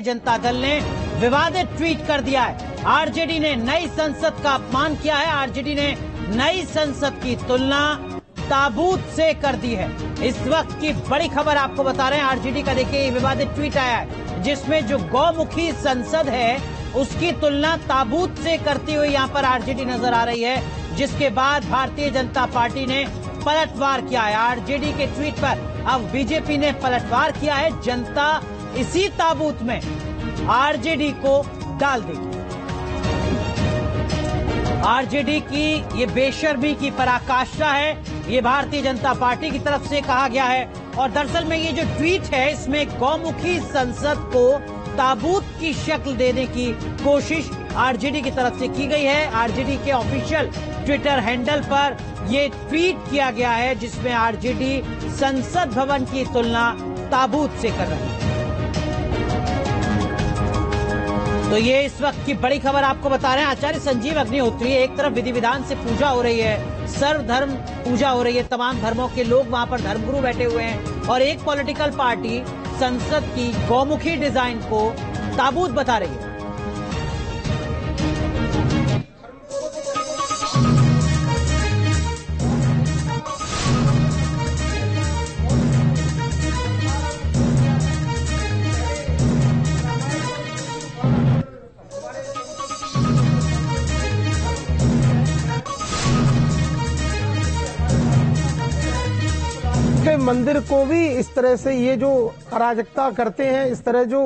जनता दल ने विवादित ट्वीट कर दिया है। आरजेडी ने नई संसद का अपमान किया है। आरजेडी ने नई संसद की तुलना ताबूत से कर दी है। इस वक्त की बड़ी खबर आपको बता रहे हैं। आरजेडी का देखिए ये विवादित ट्वीट आया है जिसमें जो गौमुखी संसद है उसकी तुलना ताबूत से करती हुई यहां पर आरजेडी नजर आ रही है, जिसके बाद भारतीय जनता पार्टी ने पलटवार किया है। आरजेडी के ट्वीट पर अब बीजेपी ने पलटवार किया है। जनता इसी ताबूत में आरजेडी को डाल देगी। आरजेडी की ये बेशर्मी की पराकाष्ठा है, ये भारतीय जनता पार्टी की तरफ से कहा गया है। और दरअसल में ये जो ट्वीट है इसमें गौमुखी संसद को ताबूत की शक्ल देने की कोशिश आरजेडी की तरफ से की गई है। आरजेडी के ऑफिशियल ट्विटर हैंडल पर ये ट्वीट किया गया है जिसमें आरजेडी संसद भवन की तुलना ताबूत से कर रही है। तो ये इस वक्त की बड़ी खबर आपको बता रहे हैं। आचार्य संजीव अग्निहोत्री, एक तरफ विधि विधान से पूजा हो रही है, सर्वधर्म पूजा हो रही है, तमाम धर्मों के लोग वहां पर धर्मगुरु बैठे हुए हैं, और एक पॉलिटिकल पार्टी संसद की गौमुखी डिजाइन को ताबूत बता रही है। मंदिर को भी इस तरह से ये जो अराजकता करते हैं, इस तरह जो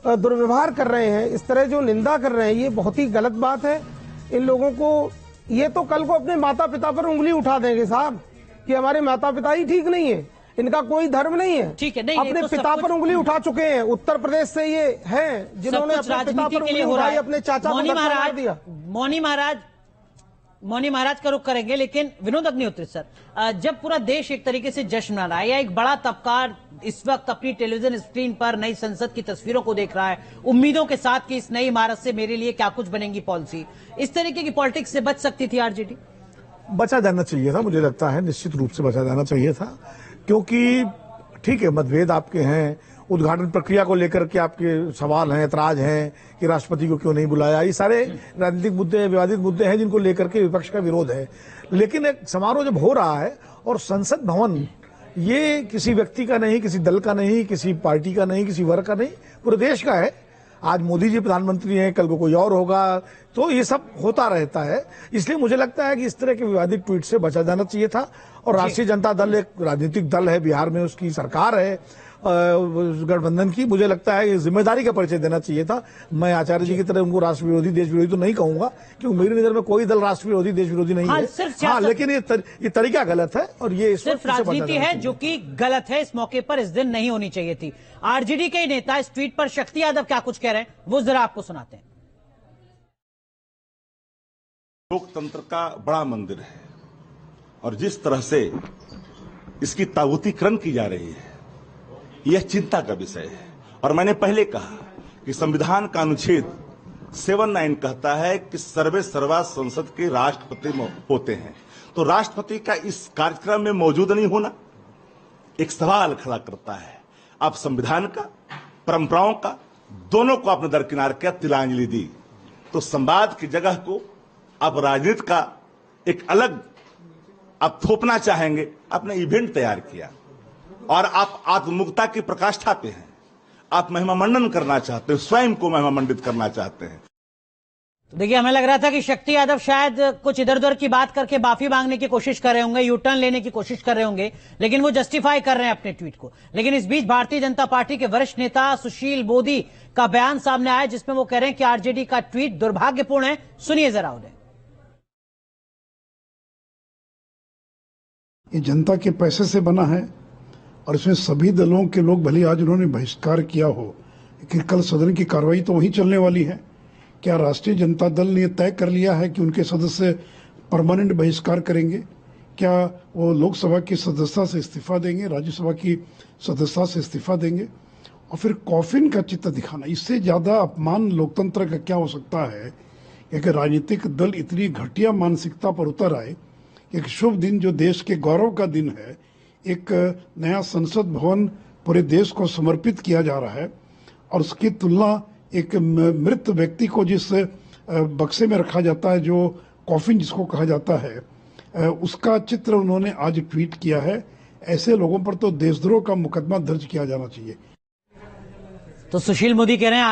दुर्व्यवहार कर रहे हैं, इस तरह जो निंदा कर रहे हैं, ये बहुत ही गलत बात है। इन लोगों को ये तो कल को अपने माता पिता पर उंगली उठा देंगे साहब कि हमारे माता पिता ही ठीक नहीं है, इनका कोई धर्म नहीं है। ठीक है, नहीं, अपने तो पिता पर उंगली उठा चुके हैं। उत्तर प्रदेश से ये हैं जिन्होंने अपने पिता पर उंगली उठाई, अपने चाचा को धक्का दिया। मौनी महाराज का रुख करेंगे, लेकिन विनोद अग्निहोत्री सर, जब पूरा देश एक तरीके से जश्न मना रहा है या एक बड़ा तबका इस वक्त अपनी टेलीविजन स्क्रीन पर नई संसद की तस्वीरों को देख रहा है, उम्मीदों के साथ कि इस नई इमारत से मेरे लिए क्या कुछ बनेगी पॉलिसी, इस तरीके की पॉलिटिक्स से बच सकती थी आरजेडी? बचा जाना चाहिए था, मुझे लगता है निश्चित रूप से बचा जाना चाहिए था, क्योंकि ठीक है मतभेद आपके हैं, उद्घाटन प्रक्रिया को लेकर के आपके सवाल हैं, ऐतराज हैं कि राष्ट्रपति को क्यों नहीं बुलाया, ये सारे राजनीतिक मुद्दे, विवादित मुद्दे हैं जिनको लेकर के विपक्ष का विरोध है। लेकिन एक समारोह जब हो रहा है और संसद भवन ये किसी व्यक्ति का नहीं, किसी दल का नहीं, किसी पार्टी का नहीं, किसी वर्ग का नहीं, पूरे देश का है। आज मोदी जी प्रधानमंत्री हैं, कल को कोई और होगा, तो ये सब होता रहता है। इसलिए मुझे लगता है कि इस तरह के विवादित ट्वीट से बचा जाना चाहिए था। और राष्ट्रीय जनता दल एक राजनीतिक दल है, बिहार में उसकी सरकार है गठबंधन की, मुझे लगता है जिम्मेदारी का परिचय देना चाहिए था। मैं आचार्य जी की तरह उनको राष्ट्र विरोधी, देश विरोधी तो नहीं कहूंगा, क्योंकि मेरी नजर में कोई दल राष्ट्र विरोधी, देश विरोधी नहीं है। हाँ, लेकिन ये तरीका गलत है और ये सिर्फ राजनीति है जो कि गलत है। इस मौके पर इस दिन नहीं होनी चाहिए थी। आरजेडी के नेता इस ट्वीट पर शक्ति यादव क्या कुछ कह रहे हैं वो जरा आपको सुनाते हैं। लोकतंत्र का बड़ा मंदिर है और जिस तरह से इसकी ताबूतीकरण की जा रही है यह चिंता का विषय है। और मैंने पहले कहा कि संविधान का अनुच्छेद 79 कहता है कि सर्वे सर्वा संसद के राष्ट्रपति होते हैं, तो राष्ट्रपति का इस कार्यक्रम में मौजूद नहीं होना एक सवाल खड़ा करता है। आप संविधान का, परंपराओं का, दोनों को आपने दरकिनार किया, तिलांजलि दी, तो संवाद की जगह को आप राजनीति का एक अलग आप थोपना चाहेंगे। आपने इवेंट तैयार किया और आप आत्ममुक्ता की प्रकाष्ठा पे हैं, आप महिमा मंडन करना चाहते हैं, स्वयं को महिमा मंडित करना चाहते हैं। तो देखिए, हमें लग रहा था कि शक्ति यादव शायद कुछ इधर उधर की बात करके माफी मांगने की कोशिश कर रहे होंगे, यू टर्न लेने की कोशिश कर रहे होंगे, लेकिन वो जस्टिफाई कर रहे हैं अपने ट्वीट को। लेकिन इस बीच भारतीय जनता पार्टी के वरिष्ठ नेता सुशील मोदी का बयान सामने आया जिसमें वो कह रहे हैं कि आरजेडी का ट्वीट दुर्भाग्यपूर्ण है। सुनिए जरा उन्हें। ये जनता के पैसे से बना है और इसमें सभी दलों के लोग, भले आज उन्होंने बहिष्कार किया हो, लेकिन कल सदन की कार्रवाई तो वहीं चलने वाली है। क्या राष्ट्रीय जनता दल ने तय कर लिया है कि उनके सदस्य परमानेंट बहिष्कार करेंगे? क्या वो लोकसभा की सदस्यता से इस्तीफा देंगे, राज्यसभा की सदस्यता से इस्तीफा देंगे? और फिर कॉफिन का चित्र दिखाना, इससे ज्यादा अपमान लोकतंत्र का क्या हो सकता है? कि राजनीतिक दल इतनी घटिया मानसिकता पर उतर आए। एक शुभ दिन जो देश के गौरव का दिन है, एक नया संसद भवन पूरे देश को समर्पित किया जा रहा है और उसकी तुलना एक मृत व्यक्ति को जिस बक्से में रखा जाता है, जो कॉफिन जिसको कहा जाता है, उसका चित्र उन्होंने आज ट्वीट किया है। ऐसे लोगों पर तो देशद्रोह का मुकदमा दर्ज किया जाना चाहिए। तो सुशील मोदी कह रहे हैं